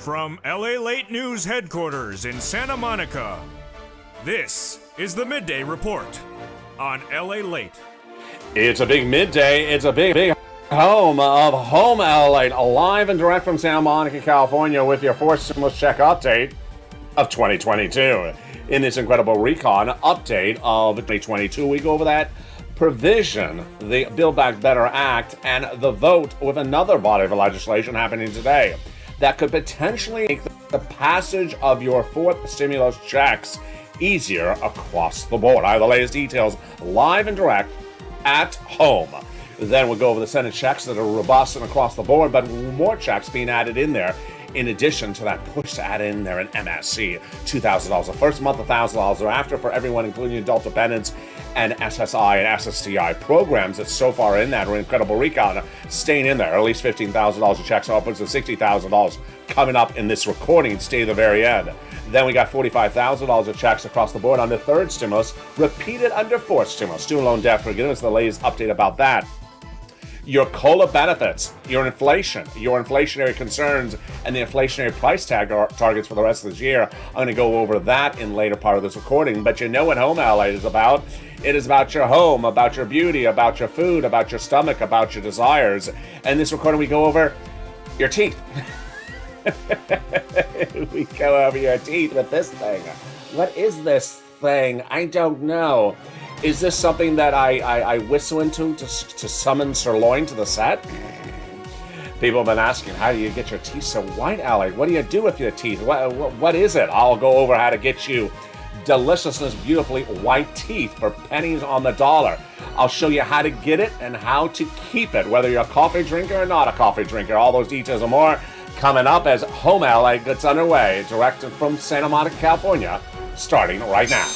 From LALATE News headquarters in Santa Monica, this is the Midday Report on LALATE. It's a big midday. It's a big home of Home LALATE, live and direct from Santa Monica, California, with your fourth stimulus check update of 2022. In this incredible recon update of 2022, we go over that provision, the Build Back Better Act, and the vote with another body of legislation happening today that could potentially make the passage of your fourth stimulus checks easier across the board. I have the latest details live and direct at home. Then we'll go over the Senate checks that are robust and across the board, but more checks being added in there. In addition to that push to add in there an MSC, $2,000 the first month, $1,000 thereafter for everyone, including adult dependents and SSI and SSDI programs that so far in that are incredible recon, staying in there. At least $15,000 of checks, upwards of $60,000 coming up in this recording. Stay to the very end. Then we got $45,000 of checks across the board on the third stimulus, repeated under fourth stimulus. Student loan debt forgiveness, the latest update about that. Your COLA benefits, your inflation, your inflationary concerns, and the inflationary price tag targets for the rest of this year. I'm going to go over that in later part of this recording. But you know what Home LALATE is about. It is about your home, about your beauty, about your food, about your stomach, about your desires. And this recording, we go over your teeth. We go over your teeth with this thing. What is this thing? I don't know. Is this something that I whistle into to summon sirloin to the set? People have been asking, how do you get your teeth so white, Alec? What do you do with your teeth? What is it? I'll go over how to get you deliciousness, beautifully white teeth for pennies on the dollar. I'll show you how to get it and how to keep it, whether you're a coffee drinker or not a coffee drinker. All those details and more coming up as Home LALATE gets underway, directed from Santa Monica, California, starting right now.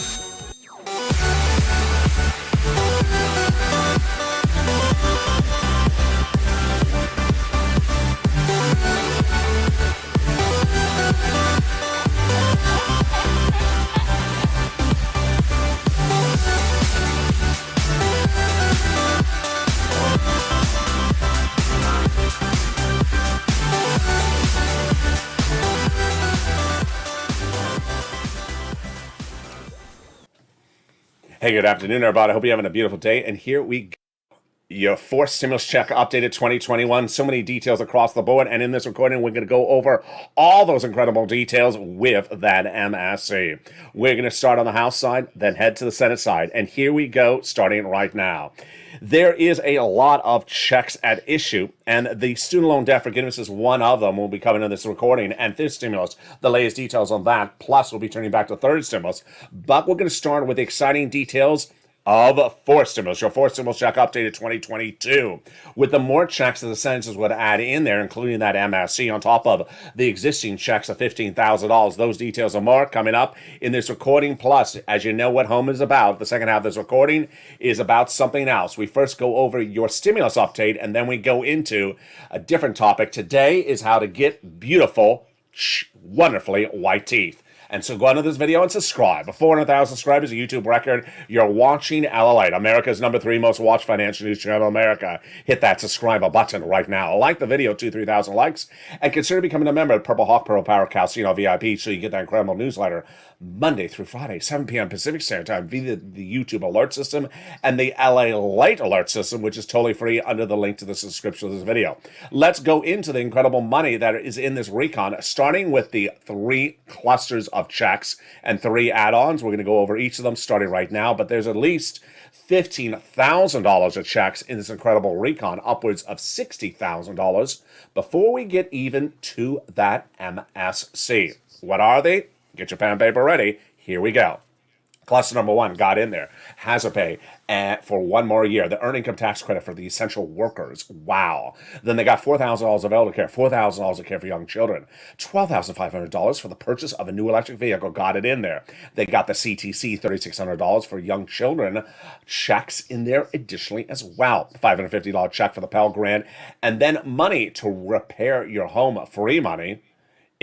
Hey, good afternoon, everybody. I hope you're having a beautiful day. And here we go. Your fourth stimulus check updated 2021. So many details across the board. And in this recording, we're going to go over all those incredible details with that MSC. We're going to start on the House side, then head to the Senate side. And here we go, starting right now. There is a lot of checks at issue, and the student loan debt forgiveness is one of them. We'll be coming in this recording, and fifth stimulus, the latest details on that. Plus, we'll be turning back to third stimulus. But we're going to start with the exciting details of fourth stimulus, your fourth stimulus check updated 2022. With the more checks that the senators would add in there, including that MSC on top of the existing checks of $15,000. Those details and more coming up in this recording. Plus, as you know what home is about, the second half of this recording is about something else. We first go over your stimulus update, and then we go into a different topic. Today is how to get beautiful, wonderfully white teeth. And so go into this video and subscribe. 400,000 subscribers, a YouTube record. You're watching LALATE, America's #3 most watched financial news channel in America. Hit that subscribe button right now. Like the video, 2,000-3,000 likes. And consider becoming a member of Purple Hawk, Purple Power, Casino VIP so you get that incredible newsletter Monday through Friday, 7 p.m. Pacific Standard Time via the YouTube alert system and the LALATE alert system, which is totally free under the link to the description of this video. Let's go into the incredible money that is in this recon, starting with the three clusters of checks and three add-ons. We're going to go over each of them starting right now, but there's at least $15,000 of checks in this incredible recon, upwards of $60,000 before we get even to that MSC. What are they? Get your pen and paper ready. Here we go. Cluster number one got in there. Hazard pay for one more year. The earned income tax credit for the essential workers. Wow. Then they got $4,000 of elder care, $4,000 of care for young children, $12,500 for the purchase of a new electric vehicle. Got it in there. They got the CTC, $3,600 for young children. Checks in there additionally as well. $550 check for the Pell Grant. And then money to repair your home. Free money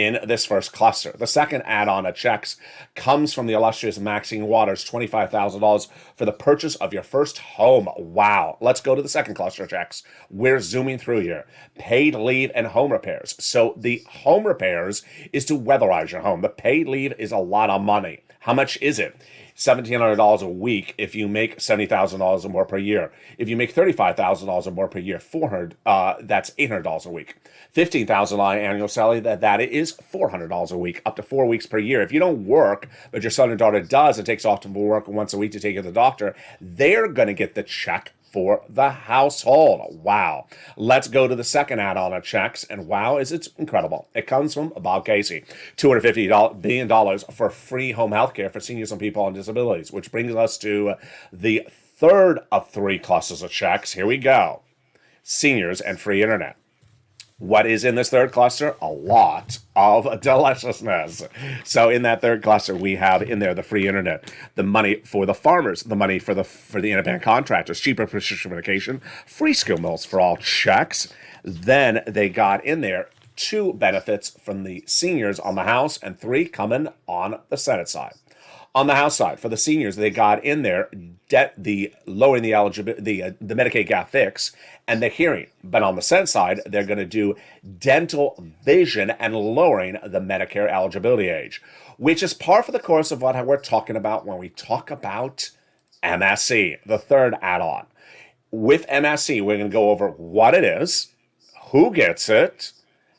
in this first cluster. The second add-on of checks comes from the illustrious Maxine Waters, $25,000 for the purchase of your first home. Wow. Let's go to the second cluster of checks. We're zooming through here. Paid leave and home repairs. So the home repairs is to weatherize your home. The paid leave is a lot of money. How much is it? $1,700 a week if you make $70,000 or more per year. If you make $35,000 or more per year, that's $800 a week. $15,000 annual salary, that is $400 a week, up to 4 weeks per year. If you don't work, but your son or daughter does and takes off to work once a week to take you to the doctor, they're going to get the check for the household. Wow. Let's go to the second add-on of checks, and wow, it's incredible. It comes from Bob Casey. $250 billion for free home health care for seniors and people on disabilities, which brings us to the third of three clusters of checks. Here we go. Seniors and free internet. What is in this third cluster? A lot of deliciousness. So in that third cluster, we have in there the free internet, the money for the farmers, the money for the independent contractors, cheaper prescription medication, free skill mills for all checks. Then they got in there 2 benefits from the seniors on the House and 3 coming on the Senate side. On the House side, for the seniors, they got in there lowering the eligibility, the Medicaid gap fix, and the hearing. But on the Senate side, they're going to do dental, vision, and lowering the Medicare eligibility age, which is par for the course of what we're talking about when we talk about MSC, the third add-on. With MSC, we're going to go over what it is, who gets it,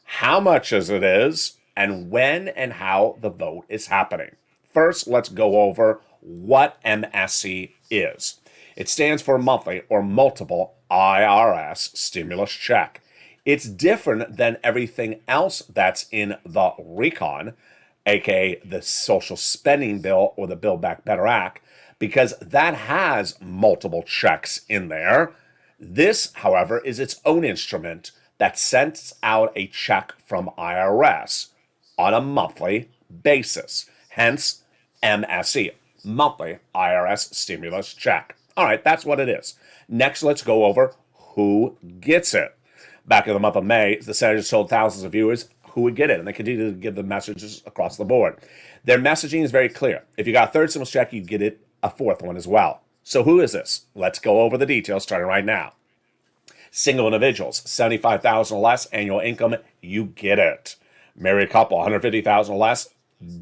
how much it is, and when and how the vote is happening. First, let's go over what MSC is. It stands for monthly or multiple IRS stimulus check. It's different than everything else that's in the recon, aka the social spending bill or the Build Back Better Act, because that has multiple checks in there. This, however, is its own instrument that sends out a check from IRS on a monthly basis. Hence, MSC, monthly IRS stimulus check. All right, that's what it is. Next, let's go over who gets it. Back in the month of May, the senators told thousands of viewers who would get it, and they continue to give the messages across the board. Their messaging is very clear. If you got a third stimulus check, you get it a fourth one as well. So who is this? Let's go over the details starting right now. Single individuals, $75,000 or less annual income, you get it. Married couple, $150,000 or less,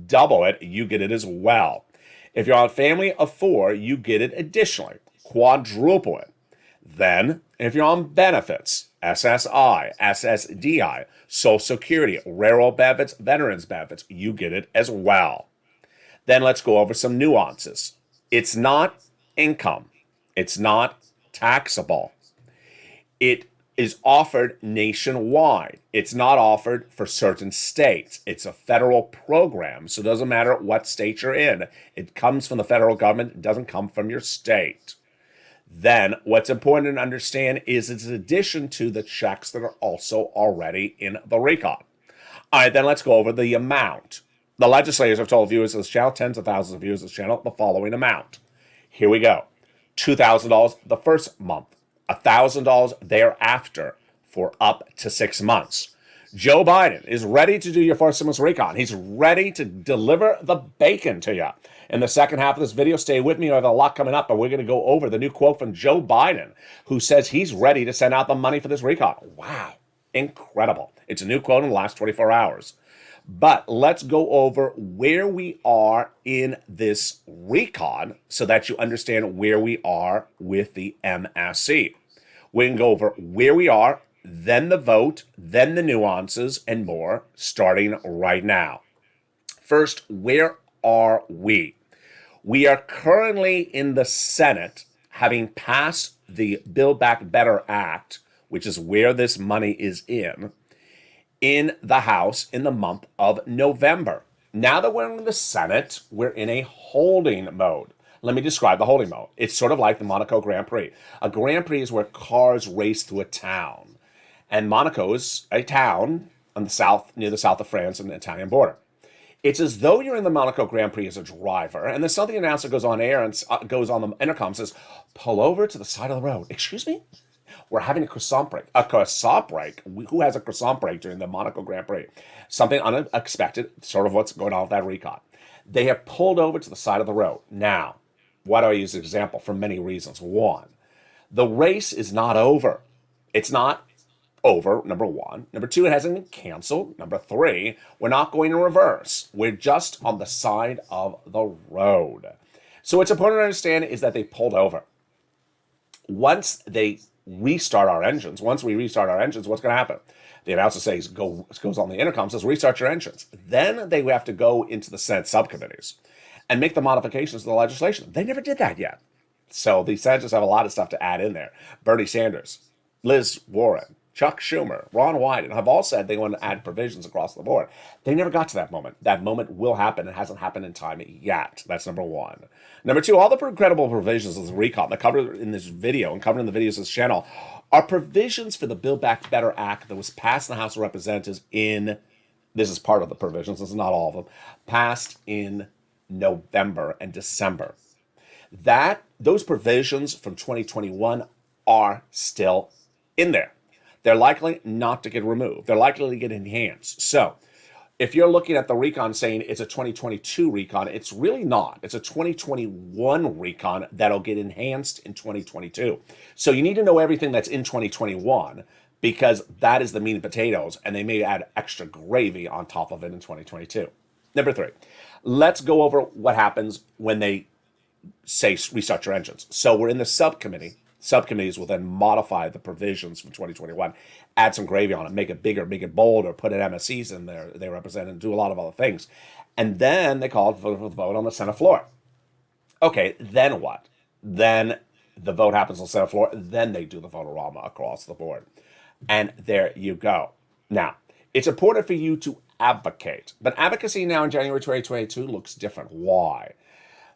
double it, you get it as well. If you're on a family of 4, you get it additionally, quadruple it. Then, if you're on benefits, SSI, SSDI, Social Security, railroad benefits, veterans benefits, you get it as well. Then let's go over some nuances. It's not income. It's not taxable. It is offered nationwide. It's not offered for certain states. It's a federal program, so it doesn't matter what state you're in. It comes from the federal government. It doesn't come from your state. Then what's important to understand is it's in addition to the checks that are also already in the recon. All right, then let's go over the amount. The legislators have told viewers of this channel, tens of thousands of viewers of this channel, the following amount. Here we go. $2,000 the first month. $1,000 thereafter for up to 6 months. Joe Biden is ready to do your first stimulus recon. He's ready to deliver the bacon to you. In the second half of this video, stay with me. I have a lot coming up, but we're going to go over the new quote from Joe Biden, who says he's ready to send out the money for this recon. Wow, incredible. It's a new quote in the last 24 hours. But let's go over where we are in this recon so that you understand where we are with the MSC. We can go over where we are, then the vote, then the nuances, and more, starting right now. First, where are we? We are currently in the Senate, having passed the Build Back Better Act, which is where this money is in the House in the month of November. Now that we're in the Senate, we're in a holding mode. Let me describe the holding mode. It's sort of like the Monaco Grand Prix. A Grand Prix is where cars race through a town. And Monaco is a town on the south, near the south of France and the Italian border. It's as though you're in the Monaco Grand Prix as a driver, and then suddenly the announcer goes on air and goes on the intercom and says, pull over to the side of the road. Excuse me? We're having a croissant break. A croissant break? Who has a croissant break during the Monaco Grand Prix? Something unexpected, sort of what's going on with that recon. They have pulled over to the side of the road. Now, why do I use an example? For many reasons. One, the race is not over. It's not over, number one. Number two, it hasn't been canceled. Number three, we're not going in reverse. We're just on the side of the road. So what's important to understand is that they pulled over. Once they restart our engines, what's going to happen? The announcer goes on the intercom, says, restart your engines. Then they have to go into the Senate subcommittees and make the modifications to the legislation. They never did that yet. So the senators have a lot of stuff to add in there. Bernie Sanders, Liz Warren, Chuck Schumer, Ron Wyden have all said they want to add provisions across the board. They never got to that moment. That moment will happen. It hasn't happened in time yet. That's number one. Number two, all the incredible provisions of the recall that covered in this video and covered in the videos of this channel are provisions for the Build Back Better Act that was passed in the House of Representatives this is part of the provisions, this is not all of them, passed in November and December. Those provisions from 2021 are still in there. They're likely not to get removed. They're likely to get enhanced. So if you're looking at the recon saying it's a 2022 recon, it's really not. It's a 2021 recon that'll get enhanced in 2022. So you need to know everything that's in 2021 because that is the meat and potatoes, and they may add extra gravy on top of it in 2022. Number three, let's go over what happens when they say restart your engines. So we're in the subcommittee. Subcommittees will then modify the provisions from 2021, add some gravy on it, make it bigger, make it bolder, put an MSCs in there they represent, and do a lot of other things. And then they call for the vote on the Senate floor. Okay, then what? Then the vote happens on the Senate floor, then they do the vote-a-rama across the board. And there you go. Now, it's important for you to advocate. But advocacy now in January 2022 looks different. Why?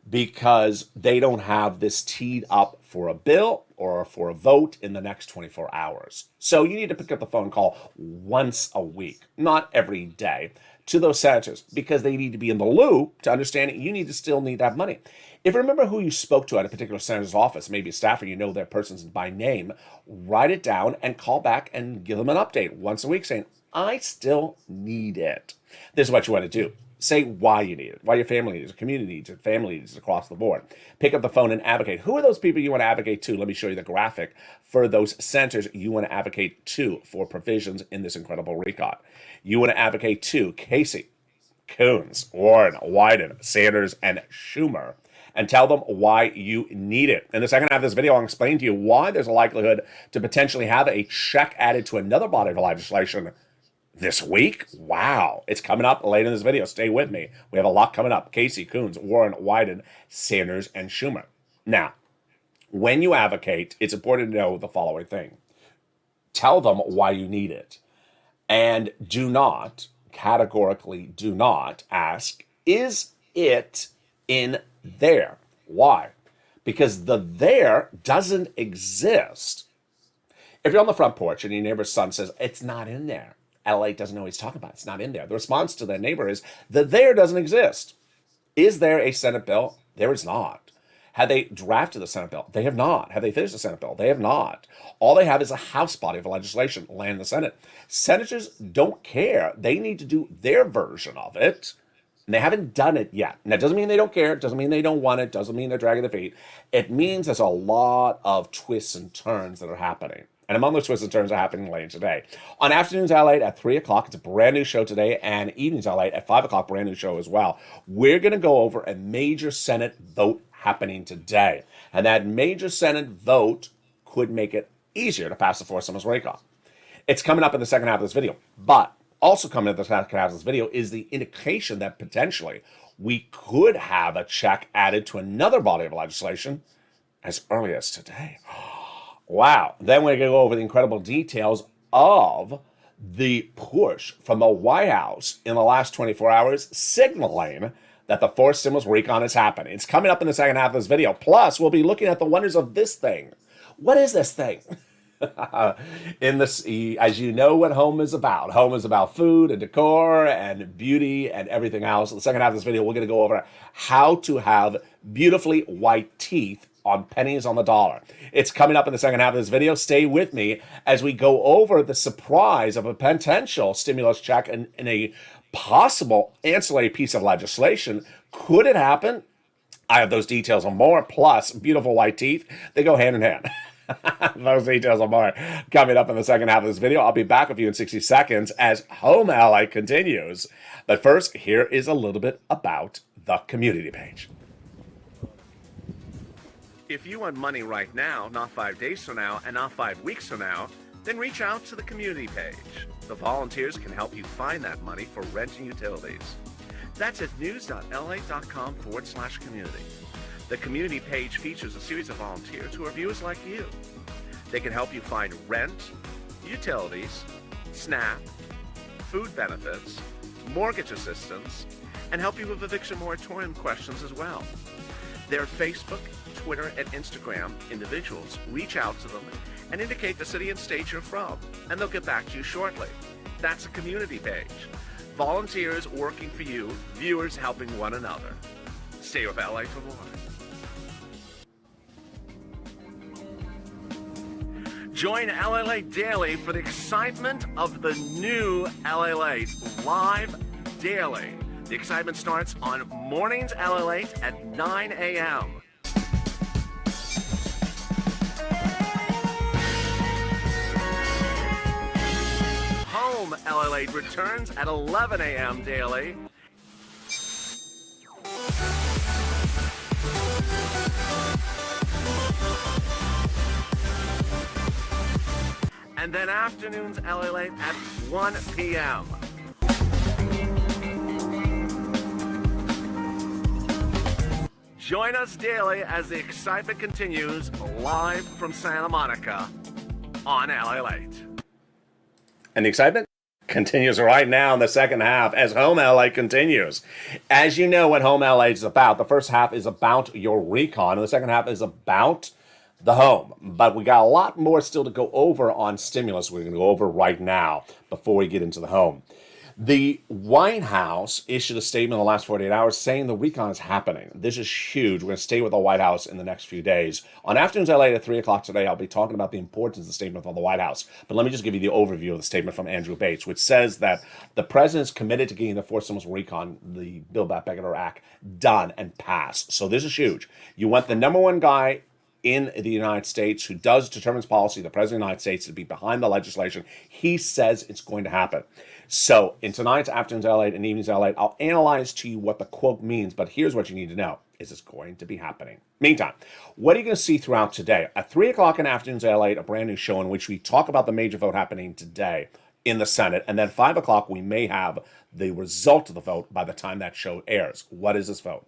Because they don't have this teed up for a bill or for a vote in the next 24 hours. So you need to pick up the phone call once a week, not every day, to those senators because they need to be in the loop to understand it. You still need to have money. If you remember who you spoke to at a particular senator's office, maybe a staffer, you know their person by name, write it down and call back and give them an update once a week saying, I still need it. This is what you want to do. Say why you need it, why your family needs it, community needs it, family needs it across the board. Pick up the phone and advocate. Who are those people you want to advocate to? Let me show you the graphic for those senators you want to advocate to for provisions in this incredible recon. You want to advocate to Casey, Coons, Warren, Wyden, Sanders, and Schumer, and tell them why you need it. In the second half of this video, I'll explain to you why there's a likelihood to potentially have a check added to another body of legislation this week. Wow. It's coming up later in this video. Stay with me. We have a lot coming up. Casey, Coons, Warren, Wyden, Sanders, and Schumer. Now, when you advocate, it's important to know the following thing. Tell them why you need it. And categorically do not ask, is it in there? Why? Because the there doesn't exist. If you're on the front porch and your neighbor's son says, it's not in there, LALATE doesn't know what he's talking about. It's not in there. The response to their neighbor is, the there doesn't exist. Is there a Senate bill? There is not. Have they drafted the Senate bill? They have not. Have they finished the Senate bill? They have not. All they have is a House body of legislation land in the Senate. Senators don't care. They need to do their version of it. And they haven't done it yet. And that doesn't mean they don't care. It doesn't mean they don't want it. It doesn't mean they're dragging their feet. It means there's a lot of twists and turns that are happening. And among those twists and turns are happening later today. On Afternoons LALATE at 3 o'clock, it's a brand new show today, and Evenings LALATE at 5 o'clock, brand new show as well. We're going to go over a major Senate vote happening today. And that major Senate vote could make it easier to pass the fourth stimulus recall. It's coming up in the second half of this video. But also coming up in the second half of this video is the indication that potentially we could have a check added to another body of legislation as early as today. Wow. Then we're going to go over the incredible details of the push from the White House in the last 24 hours, signaling that the fourth stimulus recon is happening. It's coming up in the second half of this video. Plus, we'll be looking at the wonders of this thing. What is this thing? As you know what home is about. Home is about food and decor and beauty and everything else. In the second half of this video, we're going to go over how to have beautifully white teeth on pennies on the dollar. It's coming up in the second half of this video. Stay with me as we go over the surprise of a potential stimulus check and a possible ancillary piece of legislation. Could it happen? I have those details and more, plus beautiful white teeth. They go hand in hand. Those details and more coming up in the second half of this video. I'll be back with you in 60 seconds as Home LA continues. But first, here is a little bit about the community page. If you want money right now, not 5 days from now, and not 5 weeks from now, then reach out to the community page. The volunteers can help you find that money for rent and utilities. That's at news.la.com/community. The community page features a series of volunteers who are viewers like you. They can help you find rent, utilities, SNAP, food benefits, mortgage assistance, and help you with eviction moratorium questions as well. Their Facebook, Twitter, and Instagram individuals reach out to them and indicate the city and state you're from, and they'll get back to you shortly. That's a community page. Volunteers working for you, viewers helping one another. Stay with LA for more. Join LALATE daily for the excitement of the new LALATE live daily. The excitement starts on mornings LALATE at 9 a.m. Home LALATE returns at 11 a.m. daily. And then afternoons LALATE at 1 p.m. Join us daily as the excitement continues live from Santa Monica on LALATE. And the excitement continues right now in the second half as Home LA continues. As you know what Home LA is about, the first half is about your recon, and the second half is about the home. But we got a lot more still to go over on stimulus we're going to go over right now before we get into the home. The White House issued a statement in the last 48 hours saying the recon is happening. This is huge. We're going to stay with the White House in the next few days. On Afternoons LA at 3 o'clock today, I'll be talking about the importance of the statement from the White House. But let me just give you the overview of the statement from Andrew Bates, which says that the president is committed to getting the forced stimulus recon, the Build Back Better Act, done and passed. So this is huge. You want the number one guy in the United States who determines policy, the President of the United States, to be behind the legislation. He says it's going to happen. So in tonight's Afternoons LALATE and Evenings LALATE, I'll analyze to you what the quote means, but here's what you need to know. Is this going to be happening? Meantime, what are you going to see throughout today? At 3 o'clock in Afternoons LALATE, a brand new show in which we talk about the major vote happening today in the Senate, and then 5 o'clock we may have the result of the vote by the time that show airs. What is this vote?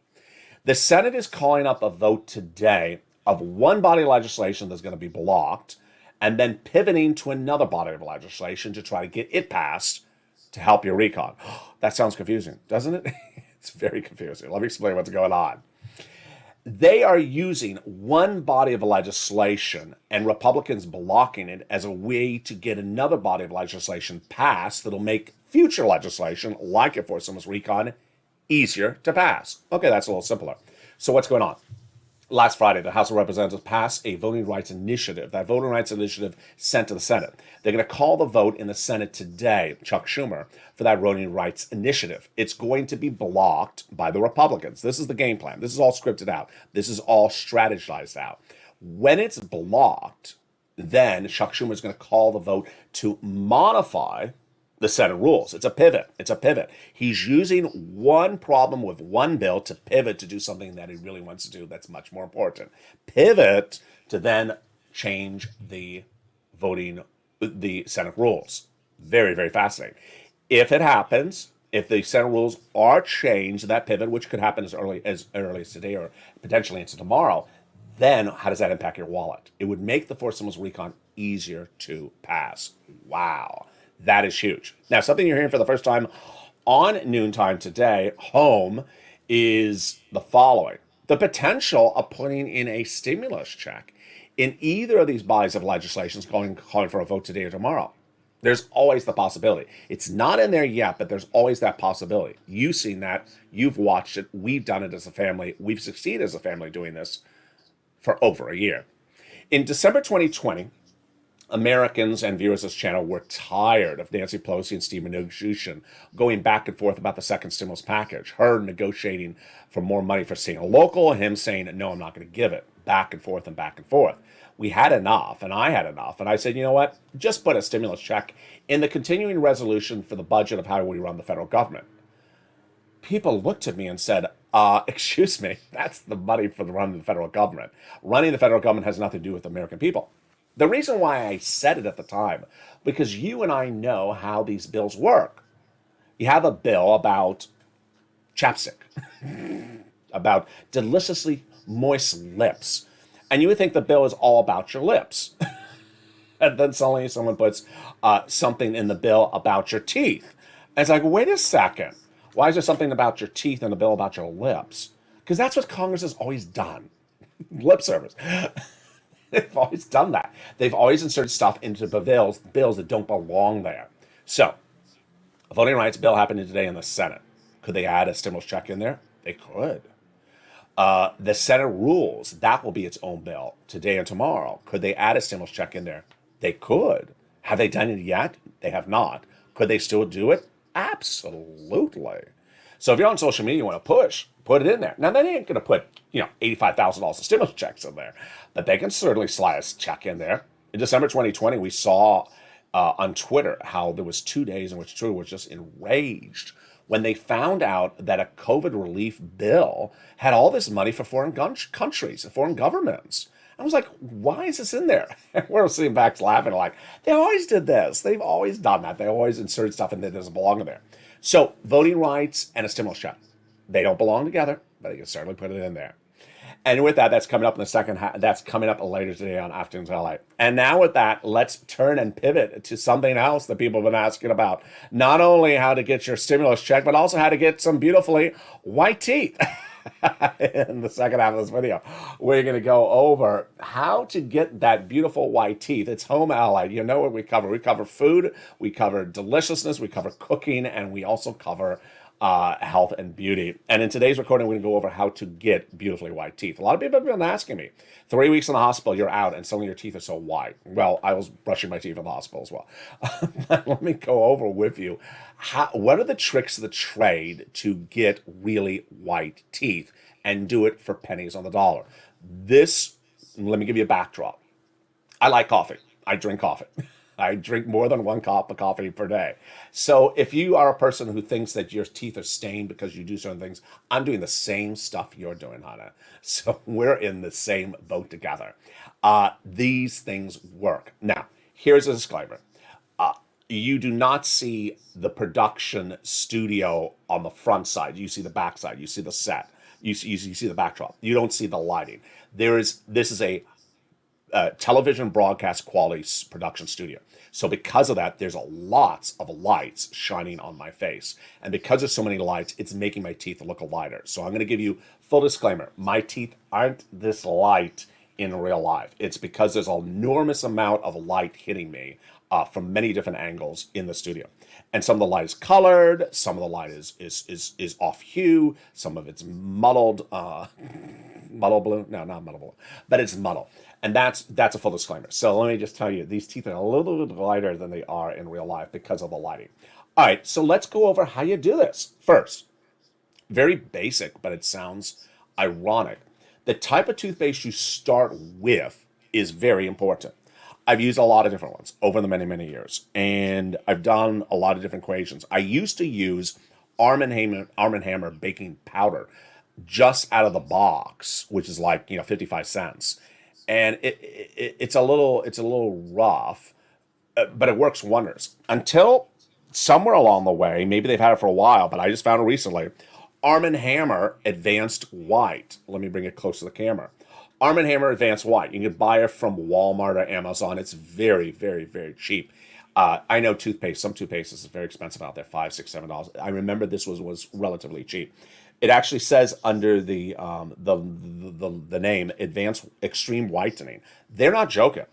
The Senate is calling up a vote today of one body of legislation that's going to be blocked, and then pivoting to another body of legislation to try to get it passed to help your recon. That sounds confusing, doesn't it? It's very confusing. Let me explain what's going on. They are using one body of legislation and Republicans blocking it as a way to get another body of legislation passed that'll make future legislation, like a forced stimulus recon, easier to pass. Okay, that's a little simpler. So what's going on? Last Friday, the House of Representatives passed a voting rights initiative. That voting rights initiative sent to the Senate. They're going to call the vote in the Senate today, Chuck Schumer, for that voting rights initiative. It's going to be blocked by the Republicans. This is the game plan. This is all scripted out. This is all strategized out. When it's blocked, then Chuck Schumer is going to call the vote to modify the Senate rules. It's a pivot. It's a pivot. He's using one problem with one bill to pivot to do something that he really wants to do that's much more important. Pivot to then change the Senate rules. Very, very fascinating. If it happens, if the Senate rules are changed, that pivot, which could happen as early as today or potentially into tomorrow, then how does that impact your wallet? It would make the forced stimulus recon easier to pass. Wow. That is huge. Now, something you're hearing for the first time on noontime today, home, is the following. The potential of putting in a stimulus check in either of these bodies of legislation calling for a vote today or tomorrow. There's always the possibility. It's not in there yet, but there's always that possibility. You've seen that. You've watched it. We've done it as a family. We've succeeded as a family doing this for over a year. In December 2020, Americans and viewers of this channel were tired of Nancy Pelosi and Steve Mnuchin going back and forth about the second stimulus package, her negotiating for more money for staying local, him saying, no, I'm not going to give it, back and forth and back and forth. We had enough, and I had enough, and I said, you know what, just put a stimulus check in the continuing resolution for the budget of how we run the federal government. People looked at me and said, excuse me, that's the money for the running the federal government. Running the federal government has nothing to do with the American people. The reason why I said it at the time, because you and I know how these bills work. You have a bill about chapstick, about deliciously moist lips, and you would think the bill is all about your lips. And then suddenly someone puts something in the bill about your teeth. And it's like, wait a second. Why is there something about your teeth in the bill about your lips? Because that's what Congress has always done. Lip service. They've always done that. They've always inserted stuff into bills that don't belong there. So, a voting rights bill happening today in the Senate. Could they add a stimulus check in there? They could. The Senate rules, that will be its own bill today and tomorrow. Could they add a stimulus check in there? They could. Have they done it yet? They have not. Could they still do it? Absolutely. So if you're on social media, you want to push, put it in there. Now, they ain't going to put, $85,000 of stimulus checks in there, but they can certainly slide a check in there. In December 2020, we saw on Twitter how there was 2 days in which Twitter was just enraged when they found out that a COVID relief bill had all this money for foreign countries, foreign governments. I was like, why is this in there? And we're sitting back laughing like, they always did this. They've always done that. They always insert stuff in that doesn't belong in there. So voting rights and a stimulus check, they don't belong together, but you can certainly put it in there. And with that, that's coming up in the second half. That's coming up later today on Afternoons LA. And now with that, let's turn and pivot to something else that people have been asking about. Not only how to get your stimulus check, but also how to get some beautifully white teeth. In the second half of this video, we're going to go over how to get that beautiful white teeth. It's home allied. You know what we cover. We cover food, we cover deliciousness, we cover cooking, and we also cover health and beauty. And in today's recording, we're going to go over how to get beautifully white teeth. A lot of people have been asking me, 3 weeks in the hospital, you're out, and suddenly your teeth are so white. Well, I was brushing my teeth in the hospital as well. Let me go over with you. What are the tricks of the trade to get really white teeth and do it for pennies on the dollar? Let me give you a backdrop. I like coffee. I drink coffee. I drink more than 1 cup of coffee per day. So if you are a person who thinks that your teeth are stained because you do certain things, I'm doing the same stuff you're doing, Hannah. So we're in the same boat together. These things work. Now, here's a disclaimer. You do not see the production studio on the front side. You see the back side. You see the set. You see the backdrop. You don't see the lighting. This is a television broadcast quality production studio. So because of that, there's lots of lights shining on my face. And because there's so many lights, it's making my teeth look lighter. So I'm going to give you full disclaimer. My teeth aren't this light in real life. It's because there's an enormous amount of light hitting me from many different angles in the studio. And some of the light is colored, some of the light is off hue, some of it's muddled, muddle blue. No, not muddle blue, but it's muddle. And that's a full disclaimer. So let me just tell you, these teeth are a little bit lighter than they are in real life because of the lighting. All right, so let's go over how you do this. First, very basic, but it sounds ironic. The type of toothpaste you start with is very important. I've used a lot of different ones over the many, many years, and I've done a lot of different equations. I used to use Arm & Hammer baking powder just out of the box, which is like 55 cents, and it's a little rough, but it works wonders until somewhere along the way. Maybe they've had it for a while, but I just found it recently. Arm & Hammer Advanced White. Let me bring it close to the camera. Arm & Hammer Advanced White. You can buy it from Walmart or Amazon. It's very, very, very cheap. I know some toothpaste is very expensive out there, $5, $6, $7. I remember this was relatively cheap. It actually says under the name Advanced Extreme Whitening. They're not joking.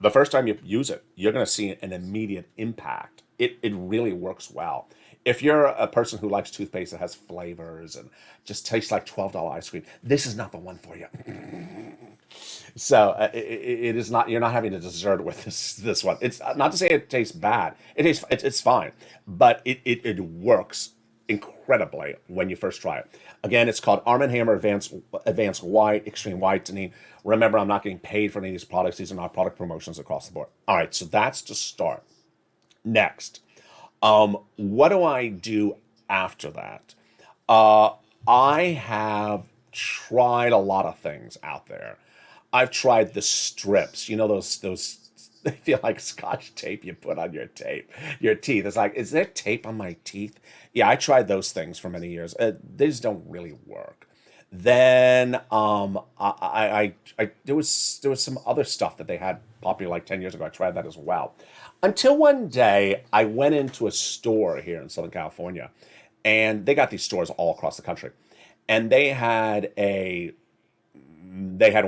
The first time you use it, you're going to see an immediate impact. It really works well. If you're a person who likes toothpaste that has flavors and just tastes like $12 ice cream, this is not the one for you. So it is not. You're not having a dessert with this one. It's not to say it tastes bad. It's fine, but it works incredibly when you first try it. Again, it's called Arm& Hammer Advanced White Extreme Whitening. Remember, I'm not getting paid for any of these products. These are not product promotions across the board. All right, so that's to start. Next, what do I do after that? I have tried a lot of things out there. I've tried the strips. You know those they feel like scotch tape you put on your teeth. It's like, is there tape on my teeth? Yeah, I tried those things for many years. They just don't really work. Then there was some other stuff that they had popular like 10 years ago. I tried that as well. Until one day I went into a store here in Southern California, and they got these stores all across the country, and they had one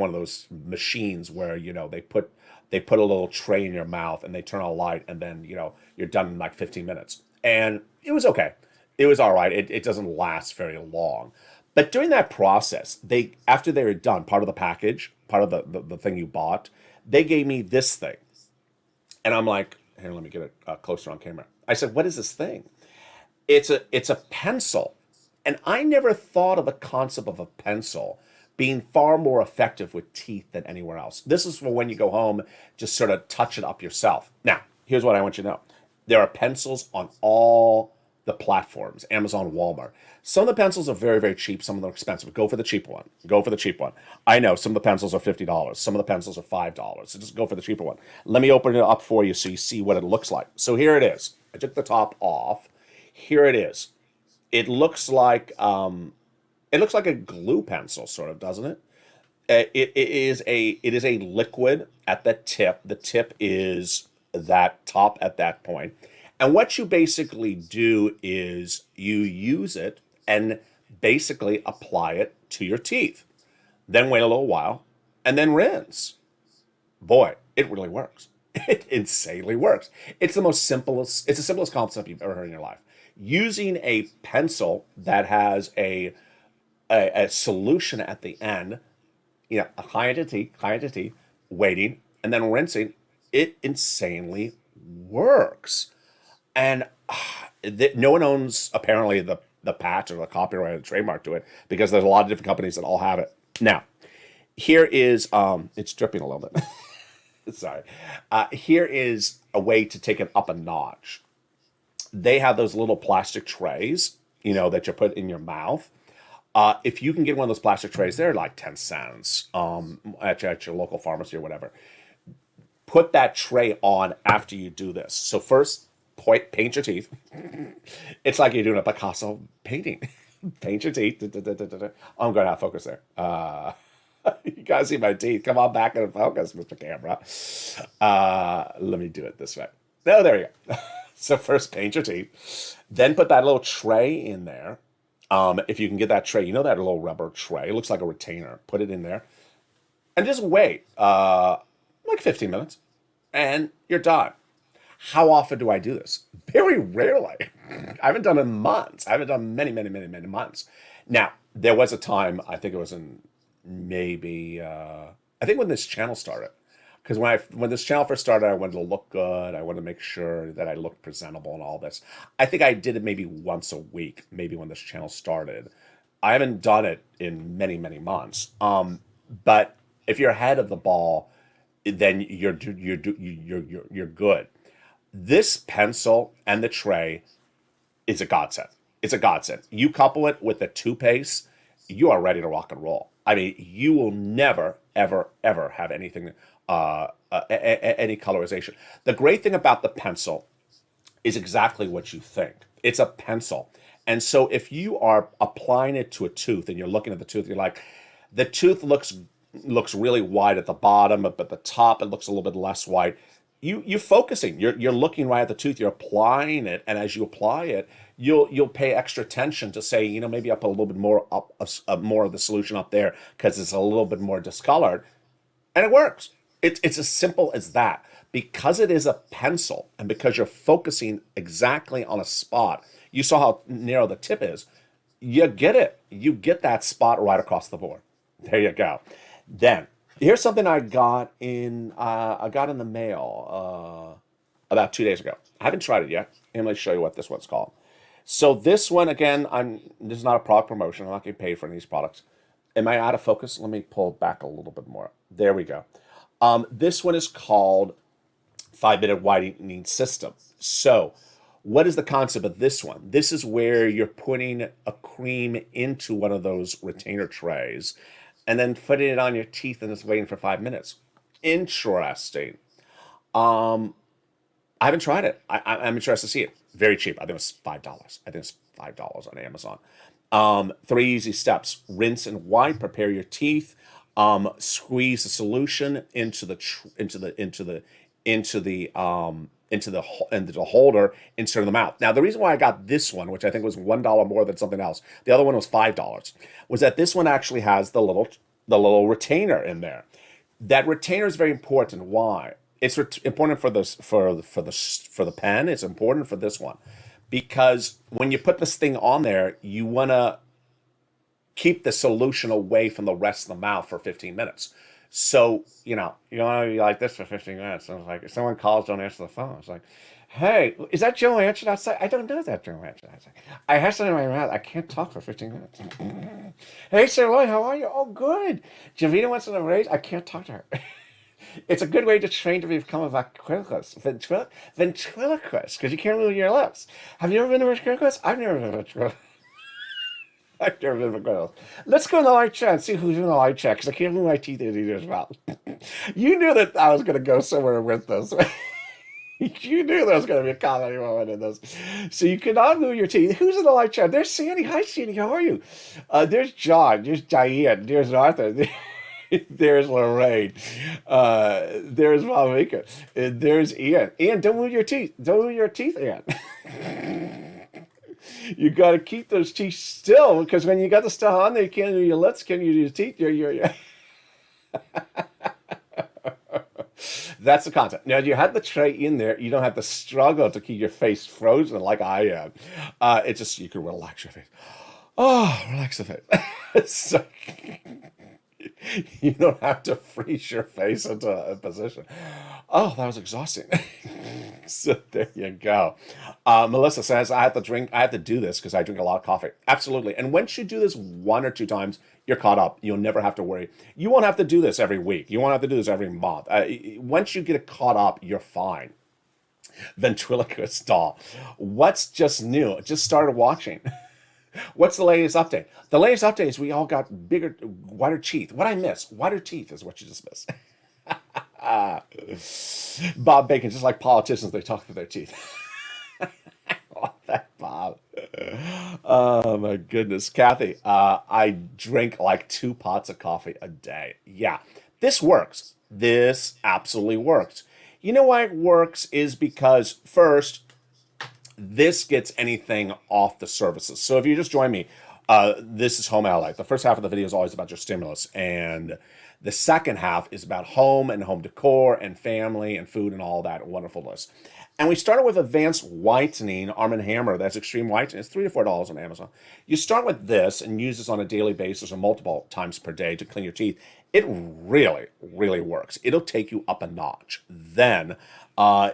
of those machines where they put a little tray in your mouth and they turn on a light, and then you're done in like 15 minutes, and it was okay. It was all right. It doesn't last very long, but during that process, after they were done, part of the package, part of the thing you bought, they gave me this thing, and I'm like, here, let me get it closer on camera. I said, what is this thing? It's a pencil, and I never thought of the concept of a pencil being far more effective with teeth than anywhere else. This is for when you go home, just sort of touch it up yourself. Now, here's what I want you to know. There are pencils on all the platforms, Amazon, Walmart. Some of the pencils are very, very cheap. Some of them are expensive. Go for the cheaper one. Go for the cheap one. I know some of the pencils are $50. Some of the pencils are $5. So just go for the cheaper one. Let me open it up for you so you see what it looks like. So here it is. I took the top off. Here it is. It looks like a glue pencil, sort of, doesn't it? It is a liquid at the tip. The tip is that top at that point. And what you basically do is you use it and basically apply it to your teeth. Then wait a little while and then rinse. Boy, it really works. It insanely works. It's the simplest concept you've ever heard in your life. Using a pencil that has a solution at the end, applying it to teeth, waiting, and then rinsing, it insanely works. And no one owns, apparently, the patch or the copyright or the trademark to it, because there's a lot of different companies that all have it. Now, here is, it's dripping a little bit. Sorry. Here is a way to take it up a notch. They have those little plastic trays, that you put in your mouth. If you can get one of those plastic trays, they're like 10 cents at your local pharmacy or whatever. Put that tray on after you do this. So first, paint your teeth. It's like you're doing a Picasso painting. Paint your teeth. I'm going out of focus there. You guys see my teeth. Come on back into focus, Mr. Camera. Let me do it this way. No, there you go. So first, paint your teeth. Then put that little tray in there. If you can get that tray, that little rubber tray. It looks like a retainer. Put it in there. And just wait like 15 minutes. And you're done. How often do I do this? Very rarely. I haven't done it in months. I haven't done many, many, many, many months. Now, there was a time, I think it was in maybe, I think when this channel started. Because when this channel first started, I wanted to look good. I wanted to make sure that I looked presentable and all this. I think I did it maybe once a week, maybe when this channel started. I haven't done it in many, many months. But if you're ahead of the ball, then you're good. This pencil and the tray is a godsend. It's a godsend. You couple it with the toothpaste, you are ready to rock and roll. I mean, you will never, ever, ever have anything, any colorization. The great thing about the pencil is exactly what you think. It's a pencil. And so if you are applying it to a tooth and you're looking at the tooth, you're like, the tooth looks really wide at the bottom, but the top, it looks a little bit less wide. You're focusing. You're looking right at the tooth. You're applying it, and as you apply it, you'll pay extra attention to say, maybe I put a little bit more more of the solution up there because it's a little bit more discolored, and it works. It's as simple as that. Because it is a pencil, and because you're focusing exactly on a spot. You saw how narrow the tip is. You get it. You get that spot right across the board. There you go. Then Here's something I got in the mail about 2 days ago. I haven't tried it yet. I'm going to show you what this one's called. So this one again, this is not a product promotion. I'm not getting paid for any of these products. Am I out of focus? Let me pull back a little bit more. There we go. This one is called 5-minute whitening system. So, what is the concept of this one? This is where you're putting a cream into one of those retainer trays and then putting it on your teeth and it's waiting for 5 minutes. Interesting. Um, I haven't tried it. I'm interested to see it. Very cheap. I think it was $5. I think it's $5 on Amazon. Three easy steps: rinse and wipe. Prepare your teeth. Squeeze the solution into the holder, insert in the mouth. Now, the reason why I got this one, which I think was $1 more than something else, the other one was $5, was that this one actually has the little retainer in there. That retainer is very important. Why? It's important for this for the pen. It's important for this one because when you put this thing on there, you want to keep the solution away from the rest of the mouth for 15 minutes. So, you want to be like this for 15 minutes. And it's like, if someone calls, don't answer the phone. It's like, hey, is that Joe Manchin outside? I don't know that Joe Manchin outside. I have something in my mouth. I can't talk for 15 minutes. Hey, Sir Lloyd, how are you? Oh, good. Javita wants to raise. I can't talk to her. It's a good way to train to become a ventriloquist, because you can't move your lips. Have you ever been a ventriloquist? I've never been a ventriloquist. I've never been a ventriloquist. Let's go in the light chat and see who's in the light chat, because I can't move my teeth in either as well. You knew that I was going to go somewhere with this. You knew there was going to be a comedy moment in this. So you cannot move your teeth. Who's in the light chat? There's Sandy. Hi, Sandy. How are you? There's John. There's Diane. There's Arthur. There's Lorraine. There's Malvika. There's Ian. Ian, don't move your teeth. Don't move your teeth, Ian. You got to keep those teeth still, because when you got the stuff on there, you can't move your lips, can't use your teeth. You're That's the concept. Now, you had the tray in there. You don't have to struggle to keep your face frozen like I am. It's just, you can relax your face. Oh, relax the face. So, you don't have to freeze your face into a position. Oh, that was exhausting. So there you go. Melissa says, I have to do this because I drink a lot of coffee. Absolutely. And once you do this 1 or 2 times, you're caught up. You'll never have to worry. You won't have to do this every week. You won't have to do this every month. Once you get caught up, you're fine. Ventriloquist doll. What's just new? Just started watching. What's the latest update? The latest update is we all got bigger, whiter teeth. What I miss? Whiter teeth is what you just missed. Bob Bacon, just like politicians, they talk through their teeth. Oh, that Bob. Oh my goodness. Kathy, I drink like 2 pots of coffee a day. Yeah, this works. This absolutely works. You know why it works is because, first, this gets anything off the surfaces. So if you just join me, this is Home Ally. The first half of the video is always about your stimulus, and the second half is about home and home decor and family and food and all that wonderfulness. And we started with advanced whitening, Arm& Hammer. That's extreme whitening. It's $3 to $4 on Amazon. You start with this and use this on a daily basis or multiple times per day to clean your teeth. It really, really works. It'll take you up a notch. Then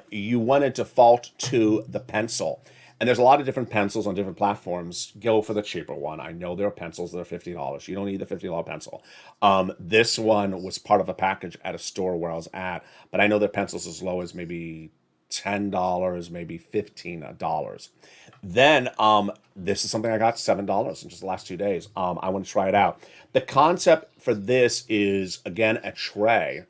you want to default to the pencil. And there's a lot of different pencils on different platforms. Go for the cheaper one. I know there are pencils that are $50. You don't need the $50 pencil. This one was part of a package at a store where I was at, but I know there are pencils as low as maybe $10, maybe $15. Then this is something I got $7 in just the last 2 days. I want to try it out. The concept for this is, again, a tray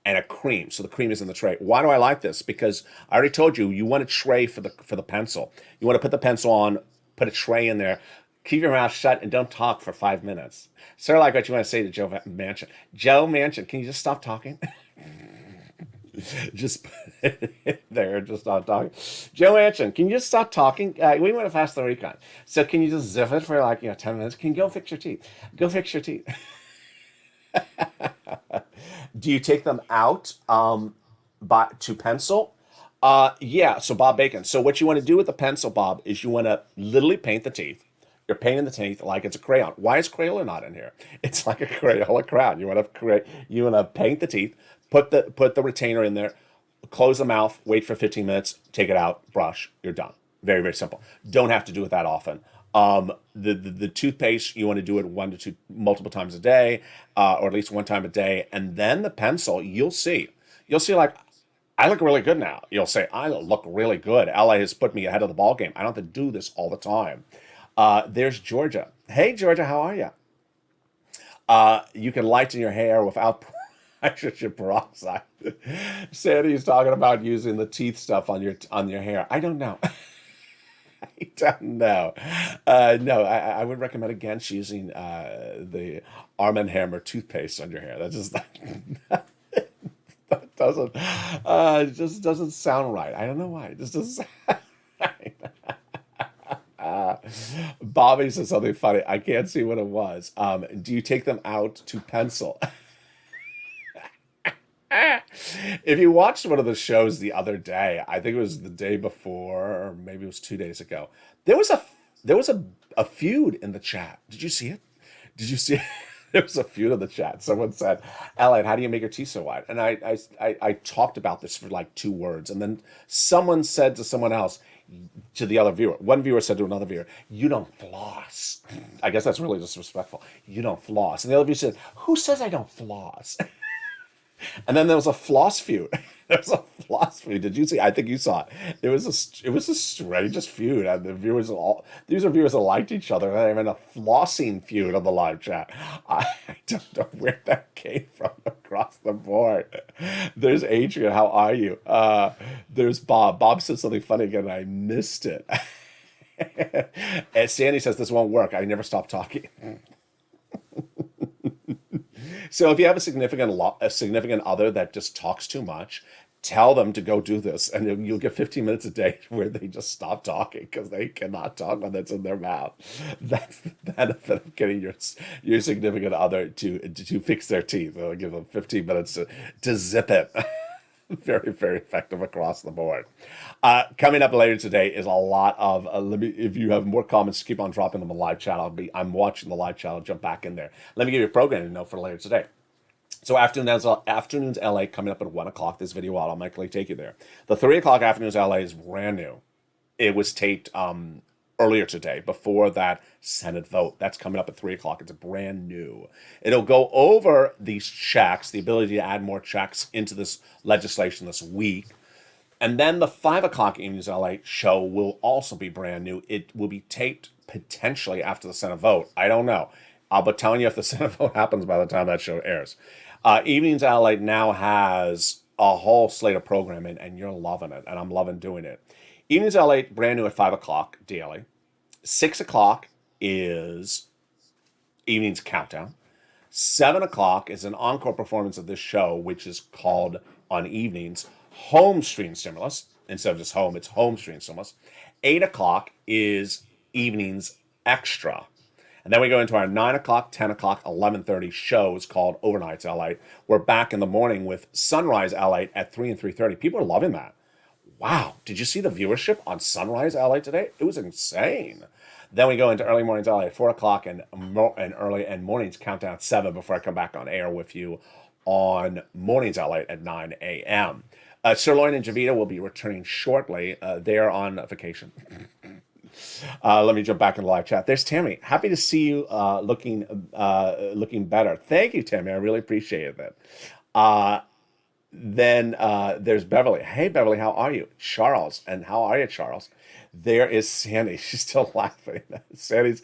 and a cream. So the cream is in the tray. Why do I like this? Because I already told you, you want a tray for the pencil. You want to put the pencil on, put a tray in there, keep your mouth shut, and don't talk for 5 minutes. Sort of like what you want to say to Joe Manchin. Joe Manchin, can you just stop talking? Just put it there, just stop talking. Joe Manchin, can you just stop talking? We want to pass the recon. So can you just zip it for 10 minutes? Can you go fix your teeth? Go fix your teeth. Do you take them out to pencil? Yeah, so Bob Bacon. So what you want to do with the pencil, Bob, is you want to literally paint the teeth. You're painting the teeth like it's a crayon. Why is Crayola not in here? It's like a Crayola crown. You want to paint the teeth, put the retainer in there, close the mouth, wait for 15 minutes, take it out, brush, you're done. Very, very simple. Don't have to do it that often. The toothpaste, you want to do it multiple times a day, or at least one time a day. And then the pencil, you'll see like, I look really good now. You'll say, I look really good. LA has put me ahead of the ball game. I don't have to do this all the time. There's Georgia. Hey, Georgia, how are you? You can lighten your hair without hydrogen peroxide. Sandy's talking about using the teeth stuff on your hair. I don't know. I don't know. No, I would recommend against using the Arm& Hammer toothpaste on your hair. That just that doesn't it just doesn't sound right. I don't know why. It just doesn't sound right. Bobby said something funny. I can't see what it was. Do you take them out to pencil? If you watched one of the shows the other day, I think it was the day before, or maybe it was 2 days ago. There was a feud in the chat. Did you see it? Did you see it? There was a feud in the chat. Someone said, "Ellen, how do you make your teeth so wide?" And I talked about this for like 2 words, and then someone said to someone else, to the other viewer. One viewer said to another viewer, "You don't floss." I guess that's really disrespectful. You don't floss. And the other viewer said, "Who says I don't floss?" And then there was a floss feud. There was a floss feud. Did you see? I think you saw it. It was the strangest feud. And these are viewers that liked each other. They're having a flossing feud on the live chat. I don't know where that came from across the board. There's Adrian. How are you? There's Bob. Bob said something funny again, and I missed it. And Sandy says this won't work. I never stop talking. So if you have a significant other that just talks too much, tell them to go do this, and you'll get 15 minutes a day where they just stop talking because they cannot talk when that's in their mouth. That's the benefit of getting your significant other to fix their teeth. It'll give them 15 minutes to zip it. Very, very effective across the board. Coming up later today is a lot of, if you have more comments, keep on dropping them in the live chat. I'm watching the live chat. I'll jump back in there. Let me give you a programming note for later today. So afternoons LA coming up at 1 o'clock. This video will automatically take you there. The 3 o'clock afternoons LA is brand new. It was taped earlier today before that Senate vote. That's coming up at 3 o'clock. It's brand new. It'll go over these checks, the ability to add more checks into this legislation this week. And then the 5 o'clock Evenings LA show will also be brand new. It will be taped potentially after the Senate vote. I don't know. I'll be telling you if the Senate vote happens by the time that show airs. Evenings LA now has a whole slate of programming, and you're loving it, and I'm loving doing it. Evenings LA, brand new at 5 o'clock daily. 6 o'clock is Evenings Countdown. 7 o'clock is an encore performance of this show, which is called, on evenings, Home Stream Stimulus. Instead of just home, it's Home Stream Stimulus. 8 o'clock is Evenings Extra. And then we go into our 9 o'clock, 10 o'clock, 11:30 shows called Overnights LA. We're back in the morning with Sunrise LA at 3 and 3:30. People are loving that. Wow, did you see the viewership on Sunrise LA today? It was insane. Then we go into Early Mornings LA at 4 o'clock and Mornings Countdown at 7 before I come back on air with you on Mornings LA at 9 a.m. Sirloin and Javita will be returning shortly. They're on vacation. Let me jump back in the live chat. There's Tammy. Happy to see you looking better. Thank you, Tammy. I really appreciate that. Then there's Beverly. Hey, Beverly, how are you? Charles. And how are you, Charles? There is Sandy. She's still laughing. Sandy's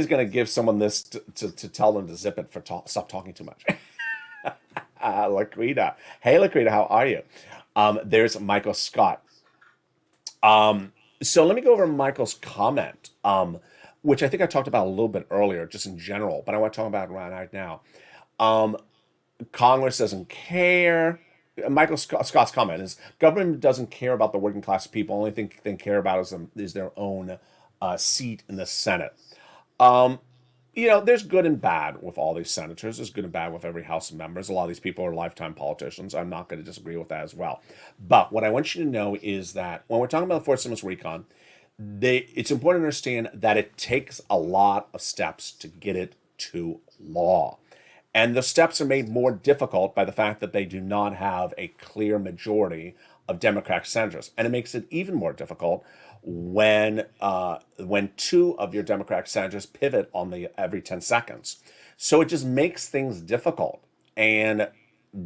going to give someone this to tell them to zip it for stop talking too much. Laquita. Hey, Laquita, how are you? There's Michael Scott. So let me go over Michael's comment, which I think I talked about a little bit earlier, just in general, but I want to talk about it right now. Congress doesn't care. Michael Scott's comment is government doesn't care about the working class people. Only thing they care about is their own seat in the Senate. There's good and bad with all these senators. There's good and bad with every House of members. A lot of these people are lifetime politicians. I'm not going to disagree with that as well. But what I want you to know is that when we're talking about the fourth stimulus recon, it's important to understand that it takes a lot of steps to get it to law. And the steps are made more difficult by the fact that they do not have a clear majority of Democratic senators. And it makes it even more difficult when two of your Democratic senators pivot on the every 10 seconds. So it just makes things difficult, and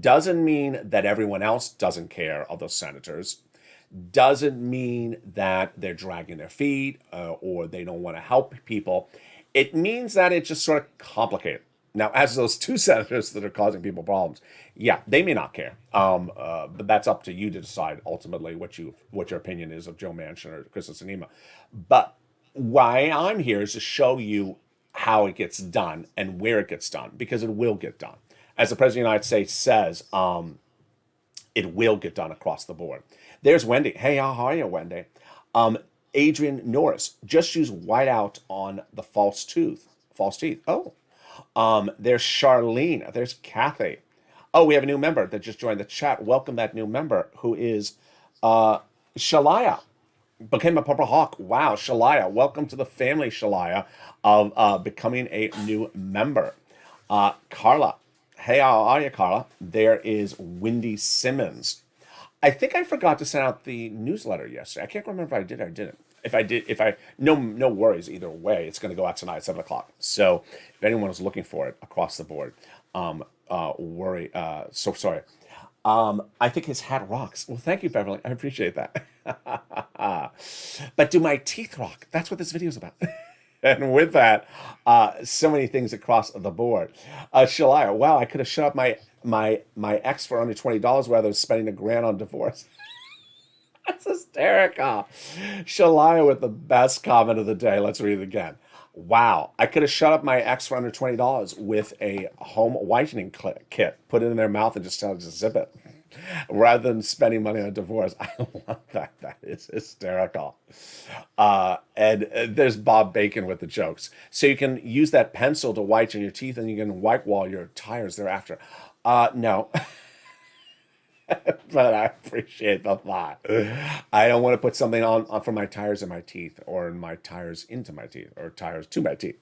doesn't mean that everyone else doesn't care of those senators. Doesn't mean that they're dragging their feet or they don't want to help people. It means that it's just sort of complicated. Now, as those two senators that are causing people problems, yeah, they may not care. But that's up to you to decide ultimately what your opinion is of Joe Manchin or Kristen Sinema. But why I'm here is to show you how it gets done and where it gets done, because it will get done. As the President of the United States says, it will get done across the board. There's Wendy. Hey, how are you, Wendy? Adrian Norris, just use whiteout on the false teeth. Oh. There's Charlene. There's Kathy. Oh, we have a new member that just joined the chat. Welcome that new member, who is Shalaya. Became a Purple Hawk. Wow, Shalaya. Welcome to the family, Shalaya, of becoming a new member. Carla. Hey, how are you, Carla? There is Wendy Simmons. I think I forgot to send out the newsletter yesterday. I can't remember if I did or didn't. No worries either way. It's going to go out tonight at 7 o'clock. So if anyone is looking for it across the board, so sorry. I think his hat rocks. Well, thank you, Beverly. I appreciate that. But do my teeth rock? That's what this video is about. And with that, so many things across the board. Shalaya, wow, I could have shut up my ex for under $20 rather than spending $1,000 on divorce. That's hysterical. Shalaya with the best comment of the day. Let's read it again. Wow, I could have shut up my ex for under $20 with a home whitening kit, put it in their mouth and just tell them to zip it, rather than spending money on a divorce. I love that. That is hysterical. And there's Bob Bacon with the jokes. So you can use that pencil to whiten your teeth, and you can white wall your tires thereafter. No. But I appreciate the thought. I don't want to put something on for my tires in my teeth, or in my tires into my teeth, or tires to my teeth.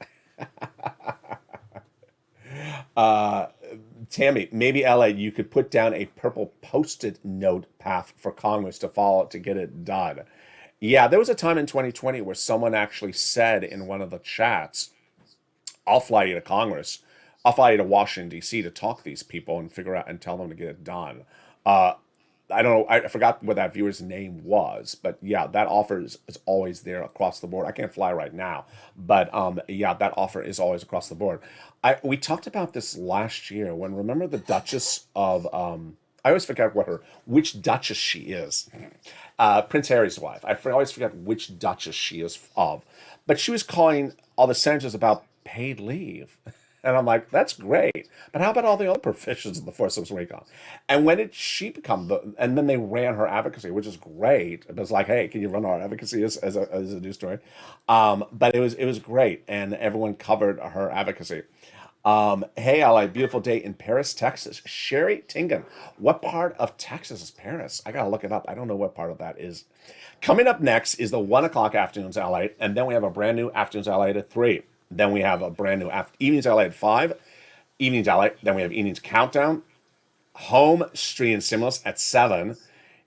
Tammy, maybe LA, you could put down a purple post-it note path for Congress to follow to get it done. Yeah, there was a time in 2020 where someone actually said in one of the chats, I'll fly you to Congress. I'll fly you to Washington, D.C. to talk to these people and figure out and tell them to get it done. I don't know. I forgot what that viewer's name was, but yeah, that offer is always there across the board. I can't fly right now, but yeah, that offer is always across the board. We talked about this last year when, remember the Duchess of, I always forget which Duchess she is. Prince Harry's wife. I always forget which Duchess she is of, but she was calling all the senators about paid leave. And I'm like, that's great. But how about all the other provisions of the Forced Service Recon? And when did she become and then they ran her advocacy, which is great. It was like, hey, can you run our advocacy as a news story? But it was great. And everyone covered her advocacy. Hey, LA, beautiful day in Paris, Texas. Sherry Tingen. What part of Texas is Paris? I got to look it up. I don't know what part of that is. Coming up next is the 1 o'clock Afternoons LA. And then we have a brand new Afternoons LA at 3. Then we have a brand new Evenings LA at 5. Evenings LA. Then we have Evenings Countdown. Home, Street, and Stimulus at 7.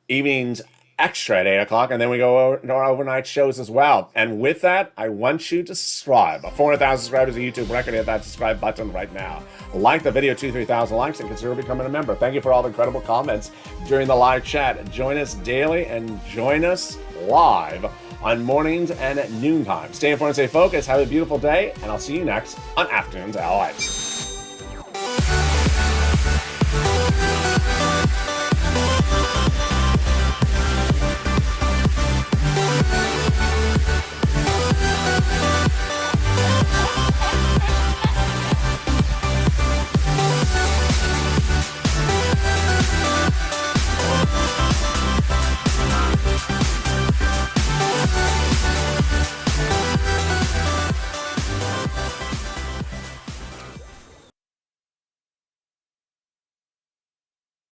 Evenings Extra at 8 o'clock. And then we go over to our overnight shows as well. And with that, I want you to subscribe. 400,000 subscribers on YouTube record. Hit that subscribe button right now. Like the video, 2,000-3,000 likes, and consider becoming a member. Thank you for all the incredible comments during the live chat. Join us daily and join us live on mornings and at noontime. Stay informed, stay focused, have a beautiful day, and I'll see you next on Afternoons LA.